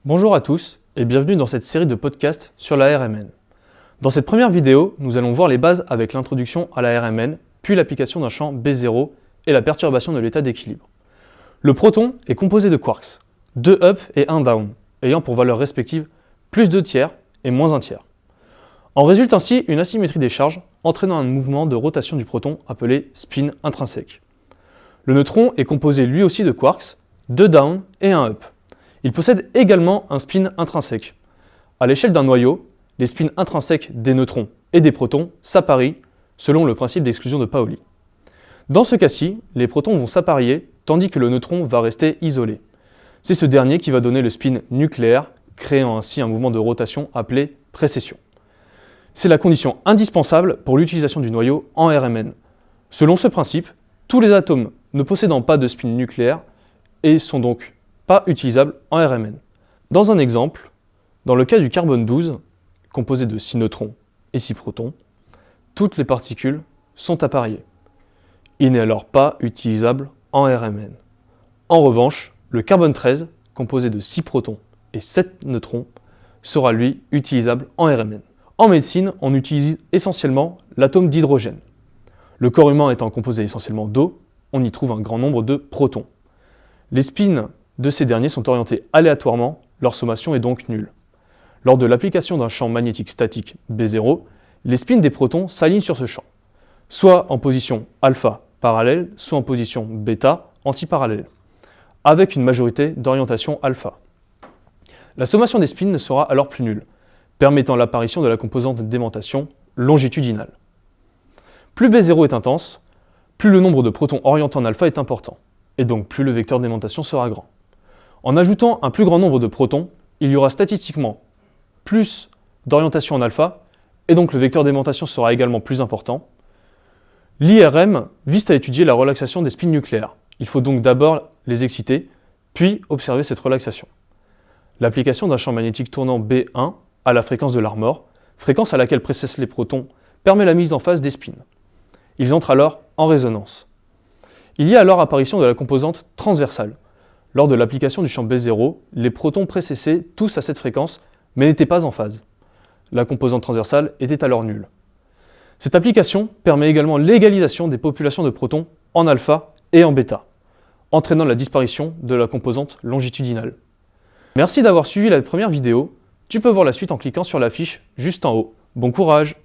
Bonjour à tous et bienvenue dans cette série de podcasts sur la RMN. Dans cette première vidéo, nous allons voir les bases avec l'introduction à la RMN, puis l'application d'un champ B0 et la perturbation de l'état d'équilibre. Le proton est composé de quarks, 2 up et 1 down, ayant pour valeurs respectives plus 2 tiers et moins 1 tiers. En résulte ainsi une asymétrie des charges, entraînant un mouvement de rotation du proton appelé spin intrinsèque. Le neutron est composé lui aussi de quarks, 2 down et 1 up. Il possède également un spin intrinsèque. À l'échelle d'un noyau, les spins intrinsèques des neutrons et des protons s'apparient selon le principe d'exclusion de Pauli. Dans ce cas-ci, les protons vont s'apparier tandis que le neutron va rester isolé. C'est ce dernier qui va donner le spin nucléaire, créant ainsi un mouvement de rotation appelé précession. C'est la condition indispensable pour l'utilisation du noyau en RMN. Selon ce principe, tous les atomes ne possédant pas de spin nucléaire et sont donc pas utilisables en RMN. Dans un exemple, dans le cas du carbone 12, composé de 6 neutrons et 6 protons, toutes les particules sont appariées. Il n'est alors pas utilisable en RMN. En revanche, le carbone 13, composé de 6 protons et 7 neutrons, sera lui utilisable en RMN. En médecine, on utilise essentiellement l'atome d'hydrogène. Le corps humain étant composé essentiellement d'eau, on y trouve un grand nombre de protons. Les spins de ces derniers sont orientés aléatoirement, leur sommation est donc nulle. Lors de l'application d'un champ magnétique statique B0, les spins des protons s'alignent sur ce champ, soit en position alpha parallèle, soit en position bêta antiparallèle, avec une majorité d'orientation alpha. La sommation des spins ne sera alors plus nulle, permettant l'apparition de la composante d'aimantation longitudinale. Plus B0 est intense, plus le nombre de protons orientés en alpha est important, et donc plus le vecteur d'aimantation sera grand. En ajoutant un plus grand nombre de protons, il y aura statistiquement plus d'orientation en alpha, et donc le vecteur d'aimantation sera également plus important. L'IRM vise à étudier la relaxation des spins nucléaires. Il faut donc d'abord les exciter, puis observer cette relaxation. L'application d'un champ magnétique tournant B1 à la fréquence de l'Armor, fréquence à laquelle précèdent les protons, permet la mise en phase des spins. Ils entrent alors en résonance. Il y a alors apparition de la composante transversale. Lors de l'application du champ B0, les protons précédaient tous à cette fréquence, mais n'étaient pas en phase. La composante transversale était alors nulle. Cette application permet également l'égalisation des populations de protons en alpha et en bêta, entraînant la disparition de la composante longitudinale. Merci d'avoir suivi la première vidéo. Tu peux voir la suite en cliquant sur la fiche juste en haut. Bon courage!